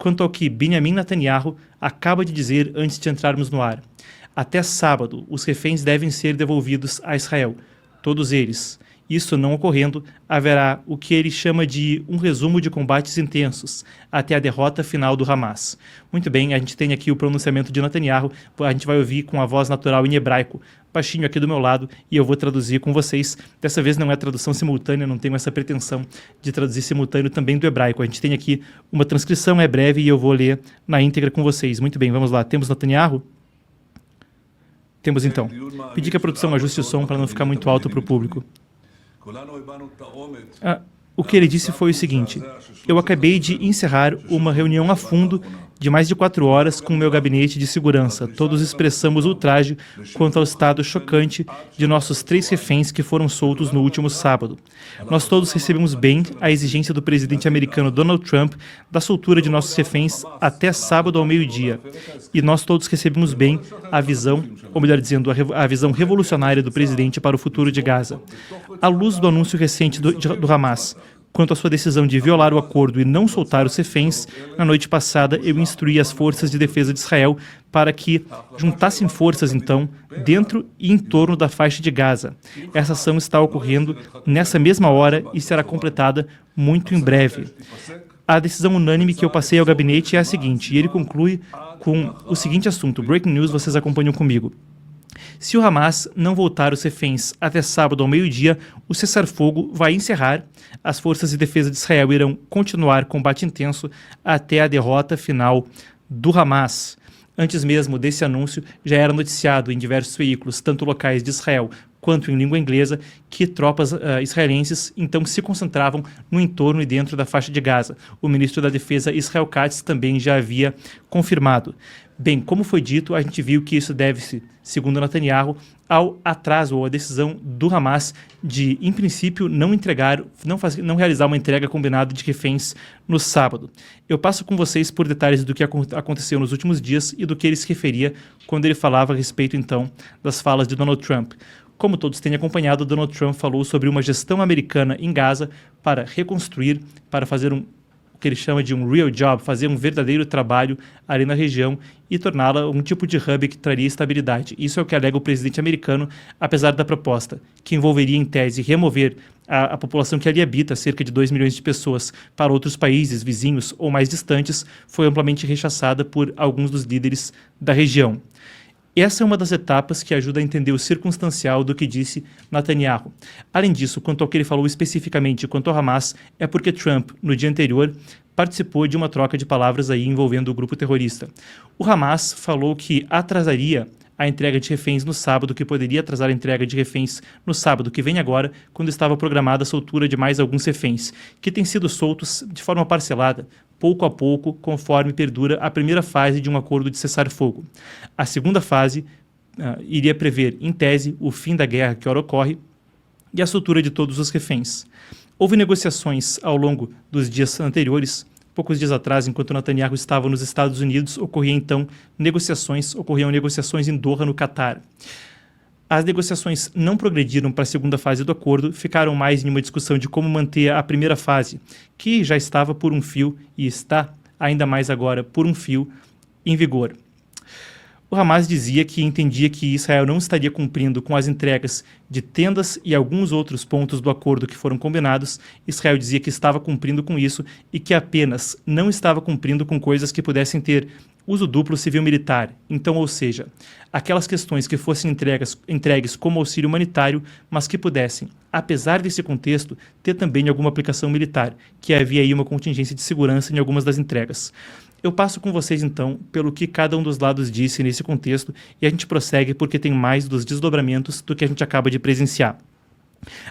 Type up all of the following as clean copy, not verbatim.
quanto ao que Benjamin Netanyahu acaba de dizer antes de entrarmos no ar. Até sábado, os reféns devem ser devolvidos a Israel, todos eles. Isso não ocorrendo, haverá o que ele chama de um resumo de combates intensos, até a derrota final do Hamas. Muito bem, a gente tem aqui o pronunciamento de Netanyahu, a gente vai ouvir com a voz natural em hebraico, baixinho aqui do meu lado, e eu vou traduzir com vocês. Dessa vez não é tradução simultânea, não tenho essa pretensão de traduzir simultâneo também do hebraico. A gente tem aqui uma transcrição, é breve, e eu vou ler na íntegra com vocês. Muito bem, vamos lá. Temos Netanyahu? Temos então. Pedi que a produção ajuste o som para não ficar muito alto para o público. O que ele disse foi o seguinte: eu acabei de encerrar uma reunião a fundo de mais de 4 horas com o meu gabinete de segurança. Todos expressamos ultraje quanto ao estado chocante de nossos 3 reféns que foram soltos no último sábado. Nós todos recebemos bem a exigência do presidente americano Donald Trump da soltura de nossos reféns até sábado ao meio-dia. E nós todos recebemos bem a visão, ou melhor dizendo, a visão revolucionária do presidente para o futuro de Gaza. À luz do anúncio recente do Hamas, quanto à sua decisão de violar o acordo e não soltar os reféns, na noite passada eu instruí as forças de defesa de Israel para que juntassem forças, então, dentro e em torno da faixa de Gaza. Essa ação está ocorrendo nessa mesma hora e será completada muito em breve. A decisão unânime que eu passei ao gabinete é a seguinte, e ele conclui com o seguinte assunto. Breaking news, vocês acompanham comigo. Se o Hamas não voltar os reféns até sábado ao meio-dia, o cessar-fogo vai encerrar. As forças de defesa de Israel irão continuar combate intenso até a derrota final do Hamas. Antes mesmo desse anúncio, já era noticiado em diversos veículos, tanto locais de Israel quanto em língua inglesa, que tropas israelenses então se concentravam no entorno e dentro da faixa de Gaza. O ministro da Defesa, Israel Katz, também já havia confirmado. Bem, como foi dito, a gente viu que isso deve-se, segundo Netanyahu, ao atraso ou à decisão do Hamas de, em princípio, não realizar uma entrega combinada de reféns no sábado. Eu passo com vocês por detalhes do que aconteceu nos últimos dias e do que ele se referia quando ele falava a respeito, então, das falas de Donald Trump. Como todos têm acompanhado, Donald Trump falou sobre uma gestão americana em Gaza para reconstruir, para fazer o que ele chama de um real job, fazer um verdadeiro trabalho ali na região e torná-la um tipo de hub que traria estabilidade. Isso é o que alega o presidente americano, apesar da proposta, que envolveria em tese remover a população que ali habita, cerca de 2 milhões de pessoas, para outros países vizinhos ou mais distantes, foi amplamente rechaçada por alguns dos líderes da região. Essa é uma das etapas que ajuda a entender o circunstancial do que disse Netanyahu. Além disso, quanto ao que ele falou especificamente quanto ao Hamas, é porque Trump, no dia anterior, participou de uma troca de palavras aí envolvendo o grupo terrorista. O Hamas falou que atrasaria a entrega de reféns no sábado, que poderia atrasar a entrega de reféns no sábado que vem agora, quando estava programada a soltura de mais alguns reféns, que têm sido soltos de forma parcelada, pouco a pouco, conforme perdura a primeira fase de um acordo de cessar-fogo. A segunda fase iria prever, em tese, o fim da guerra que ora ocorre e a soltura de todos os reféns. Houve negociações ao longo dos dias anteriores. Poucos dias atrás, enquanto Netanyahu estava nos Estados Unidos, ocorriam negociações em Doha, no Catar. As negociações não progrediram para a segunda fase do acordo, ficaram mais em uma discussão de como manter a primeira fase, que já estava por um fio e está ainda mais agora por um fio em vigor. O Hamas dizia que entendia que Israel não estaria cumprindo com as entregas de tendas e alguns outros pontos do acordo que foram combinados. Israel dizia que estava cumprindo com isso e que apenas não estava cumprindo com coisas que pudessem ter uso duplo civil-militar. Então, ou seja, aquelas questões que fossem entregues como auxílio humanitário, mas que pudessem, apesar desse contexto, ter também alguma aplicação militar, que havia aí uma contingência de segurança em algumas das entregas. Eu passo com vocês, então, pelo que cada um dos lados disse nesse contexto e a gente prossegue porque tem mais dos desdobramentos do que a gente acaba de presenciar.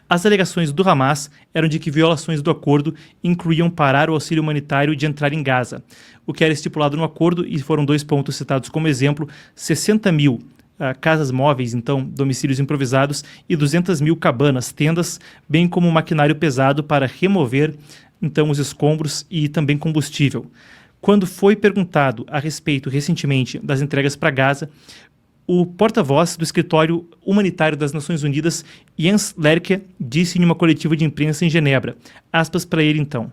As alegações do Hamas eram de que violações do acordo incluíam parar o auxílio humanitário de entrar em Gaza, o que era estipulado no acordo, e foram 2 pontos citados como exemplo: 60 mil casas móveis, então domicílios improvisados, e 200 mil cabanas, tendas, bem como maquinário pesado para remover então os escombros e também combustível. Quando foi perguntado a respeito recentemente das entregas para Gaza, o porta-voz do Escritório Humanitário das Nações Unidas, Jens Lerke, disse em uma coletiva de imprensa em Genebra, aspas para ele então: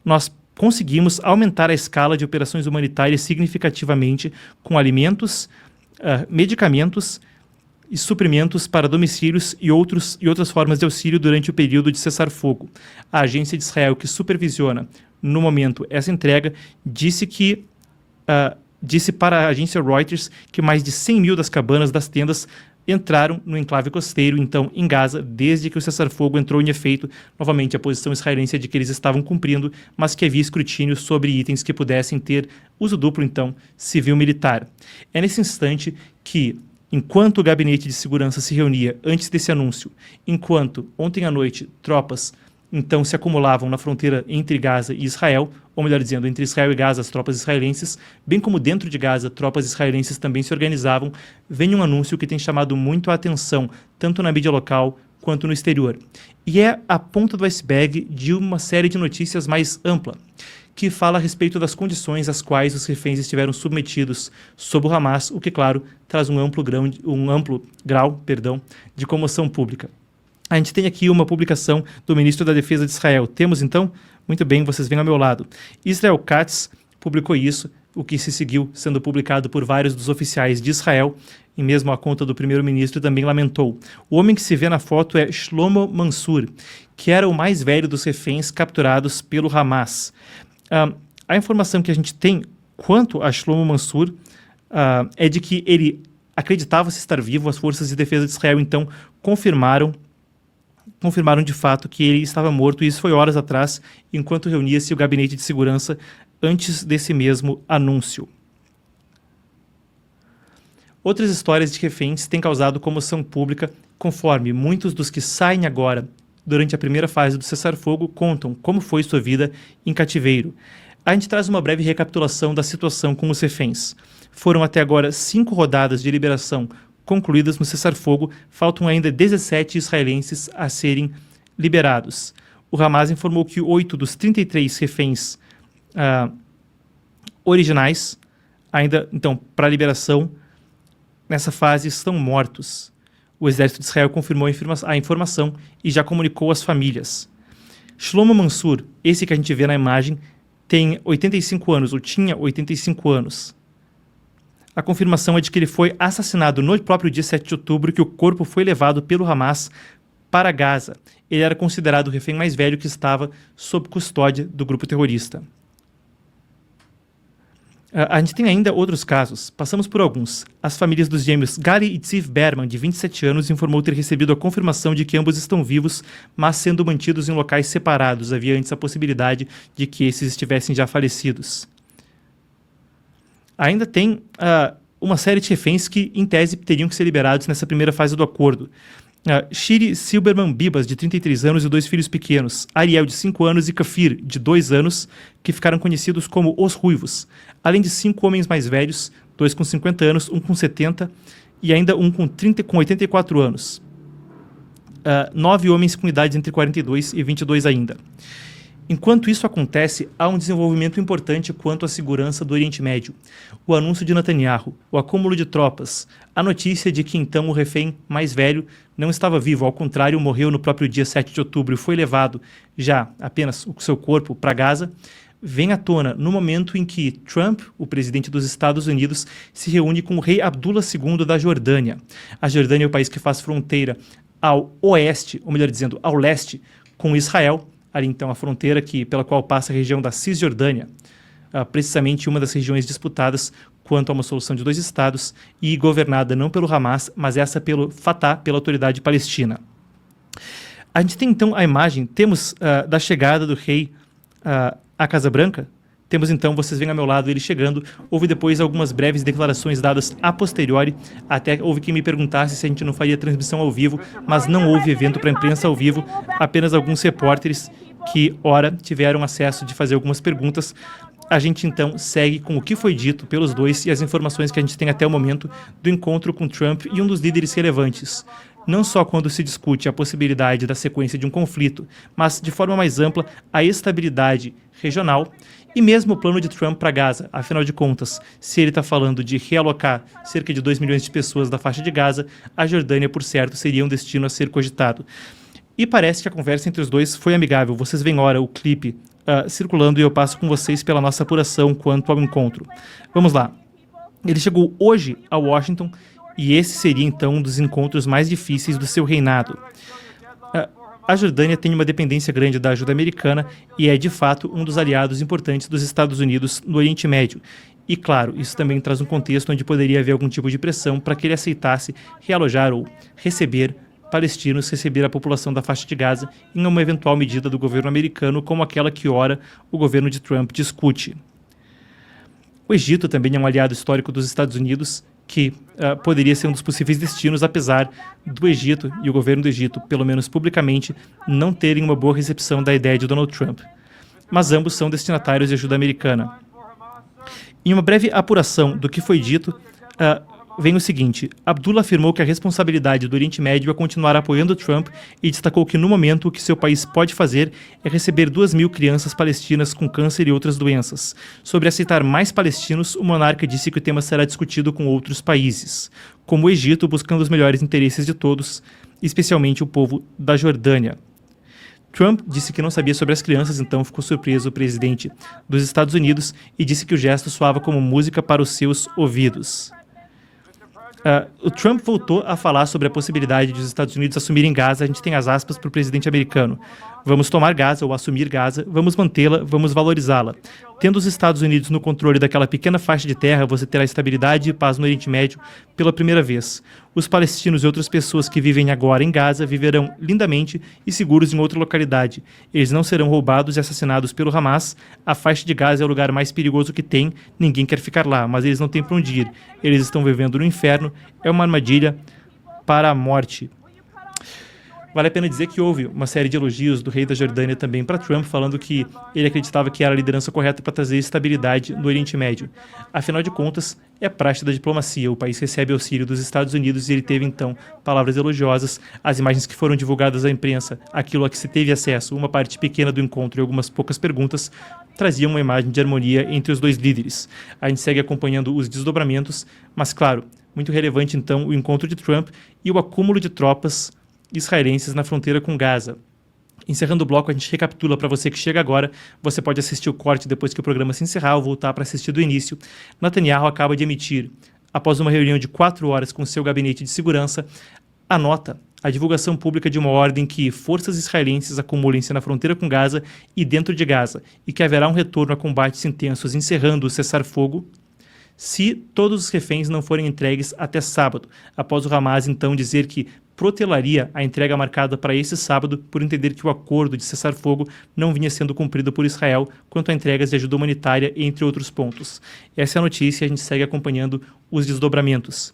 nós conseguimos aumentar a escala de operações humanitárias significativamente com alimentos, medicamentos e suprimentos para domicílios e outras formas de auxílio durante o período de cessar-fogo. A agência de Israel que supervisiona, no momento, essa entrega, disse para a agência Reuters que mais de 100 mil das cabanas das tendas entraram no enclave costeiro, então, em Gaza, desde que o cessar-fogo entrou em efeito. Novamente, a posição israelense é de que eles estavam cumprindo, mas que havia escrutínio sobre itens que pudessem ter uso duplo, então, civil-militar. É nesse instante que, enquanto o gabinete de segurança se reunia antes desse anúncio, enquanto, ontem à noite, tropas então se acumulavam na fronteira entre Gaza e Israel, ou melhor dizendo, entre Israel e Gaza, as tropas israelenses, bem como dentro de Gaza, tropas israelenses também se organizavam, vem um anúncio que tem chamado muito a atenção, tanto na mídia local quanto no exterior. E é a ponta do iceberg de uma série de notícias mais ampla, que fala a respeito das condições às quais os reféns estiveram submetidos sob o Hamas, o que, claro, traz um amplo grau de comoção pública. A gente tem aqui uma publicação do ministro da Defesa de Israel. Temos, então? Muito bem, vocês vêm ao meu lado. Israel Katz publicou isso, o que se seguiu sendo publicado por vários dos oficiais de Israel, e mesmo a conta do primeiro-ministro também lamentou. O homem que se vê na foto é Shlomo Mansur, que era o mais velho dos reféns capturados pelo Hamas. A informação que a gente tem quanto a Shlomo Mansur é de que ele acreditava-se estar vivo. As forças de defesa de Israel, então, confirmaram de fato que ele estava morto, e isso foi horas atrás, enquanto reunia-se o gabinete de segurança antes desse mesmo anúncio. Outras histórias de reféns têm causado comoção pública, conforme muitos dos que saem agora, durante a primeira fase do cessar-fogo, contam como foi sua vida em cativeiro. A gente traz uma breve recapitulação da situação com os reféns. Foram até agora 5 rodadas de liberação concluídas no cessar-fogo, faltam ainda 17 israelenses a serem liberados. O Hamas informou que 8 dos 33 reféns originais, ainda então para liberação, nessa fase estão mortos. O exército de Israel confirmou a informação e já comunicou às famílias. Shlomo Mansur, esse que a gente vê na imagem, tem 85 anos, ou tinha 85 anos. A confirmação é de que ele foi assassinado no próprio dia 7 de outubro, que o corpo foi levado pelo Hamas para Gaza. Ele era considerado o refém mais velho que estava sob custódia do grupo terrorista. A gente tem ainda outros casos, passamos por alguns. As famílias dos gêmeos Gali e Tziv Berman, de 27 anos, informou ter recebido a confirmação de que ambos estão vivos, mas sendo mantidos em locais separados. Havia antes a possibilidade de que esses estivessem já falecidos. Ainda tem uma série de reféns que, em tese, teriam que ser liberados nessa primeira fase do acordo. Shiri Silberman Bibas, de 33 anos e 2 filhos pequenos. Ariel, de 5 anos, e Kafir, de 2 anos, que ficaram conhecidos como os Ruivos. Além de 5 homens mais velhos, 2 com 50 anos, 1 com 70 e ainda um com 84 anos. 9 homens com idades entre 42 e 22 ainda. Enquanto isso acontece, há um desenvolvimento importante quanto à segurança do Oriente Médio. O anúncio de Netanyahu, o acúmulo de tropas, a notícia de que então o refém mais velho não estava vivo, ao contrário, morreu no próprio dia 7 de outubro e foi levado já apenas o seu corpo para Gaza, vem à tona no momento em que Trump, o presidente dos Estados Unidos, se reúne com o rei Abdullah II da Jordânia. A Jordânia é o país que faz fronteira ao oeste, ou melhor dizendo, ao leste, com Israel, ali então a fronteira pela qual passa a região da Cisjordânia, precisamente uma das regiões disputadas quanto a uma solução de 2 estados e governada não pelo Hamas, mas essa pelo Fatah, pela autoridade palestina. A gente tem então a imagem, temos da chegada do rei à Casa Branca, temos então, vocês veem ao meu lado ele chegando, houve depois algumas breves declarações dadas a posteriori, até houve quem me perguntasse se a gente não faria transmissão ao vivo, mas não houve evento para a imprensa ao vivo, apenas alguns repórteres que, ora, tiveram acesso de fazer algumas perguntas. A gente então segue com o que foi dito pelos dois e as informações que a gente tem até o momento do encontro com Trump e um dos líderes relevantes. Não só quando se discute a possibilidade da sequência de um conflito, mas, de forma mais ampla, a estabilidade regional e mesmo o plano de Trump para Gaza. Afinal de contas, se ele está falando de realocar cerca de 2 milhões de pessoas da faixa de Gaza, a Jordânia, por certo, seria um destino a ser cogitado. E parece que a conversa entre os dois foi amigável. Vocês veem ora o clipe circulando e eu passo com vocês pela nossa apuração quanto ao encontro. Vamos lá. Ele chegou hoje a Washington e esse seria então um dos encontros mais difíceis do seu reinado. A Jordânia tem uma dependência grande da ajuda americana e é, de fato, um dos aliados importantes dos Estados Unidos no Oriente Médio. E, claro, isso também traz um contexto onde poderia haver algum tipo de pressão para que ele aceitasse realojar ou receber palestinos, receber a população da faixa de Gaza em uma eventual medida do governo americano, como aquela que, ora, o governo de Trump discute. O Egito também é um aliado histórico dos Estados Unidos, que poderia ser um dos possíveis destinos, apesar do Egito e o governo do Egito, pelo menos publicamente, não terem uma boa recepção da ideia de Donald Trump. Mas ambos são destinatários de ajuda americana. Em uma breve apuração do que foi dito, vem o seguinte: Abdullah afirmou que a responsabilidade do Oriente Médio é continuar apoiando Trump e destacou que, no momento, o que seu país pode fazer é receber 2.000 crianças palestinas com câncer e outras doenças. Sobre aceitar mais palestinos, o monarca disse que o tema será discutido com outros países, como o Egito, buscando os melhores interesses de todos, especialmente o povo da Jordânia. Trump disse que não sabia sobre as crianças, então ficou surpreso o presidente dos Estados Unidos e disse que o gesto soava como música para os seus ouvidos. O Trump voltou a falar sobre a possibilidade de os Estados Unidos assumirem Gaza. A gente tem as aspas para o presidente americano. Vamos tomar Gaza ou assumir Gaza, vamos mantê-la, vamos valorizá-la. Tendo os Estados Unidos no controle daquela pequena faixa de terra, você terá estabilidade e paz no Oriente Médio pela primeira vez. Os palestinos e outras pessoas que vivem agora em Gaza viverão lindamente e seguros em outra localidade. Eles não serão roubados e assassinados pelo Hamas. A faixa de Gaza é o lugar mais perigoso que tem. Ninguém quer ficar lá, mas eles não têm para onde ir. Eles estão vivendo no inferno. É uma armadilha para a morte. Vale a pena dizer que houve uma série de elogios do rei da Jordânia também para Trump, falando que ele acreditava que era a liderança correta para trazer estabilidade no Oriente Médio. Afinal de contas, é praxe da diplomacia. O país recebe auxílio dos Estados Unidos e ele teve, então, palavras elogiosas. As imagens que foram divulgadas à imprensa, aquilo a que se teve acesso, uma parte pequena do encontro e algumas poucas perguntas, traziam uma imagem de harmonia entre os dois líderes. A gente segue acompanhando os desdobramentos, mas, claro, muito relevante, então, o encontro de Trump e o acúmulo de tropas israelenses na fronteira com Gaza. Encerrando o bloco, a gente recapitula para você que chega agora. Você pode assistir o corte depois que o programa se encerrar ou voltar para assistir do início. Netanyahu acaba de emitir, após uma reunião de 4 horas com seu gabinete de segurança, a nota, a divulgação pública de uma ordem que forças israelenses acumulem-se na fronteira com Gaza e dentro de Gaza, e que haverá um retorno a combates intensos encerrando o cessar-fogo se todos os reféns não forem entregues até sábado, após o Hamas então dizer que protelaria a entrega marcada para esse sábado por entender que o acordo de cessar-fogo não vinha sendo cumprido por Israel quanto a entregas de ajuda humanitária, entre outros pontos. Essa é a notícia e a gente segue acompanhando os desdobramentos.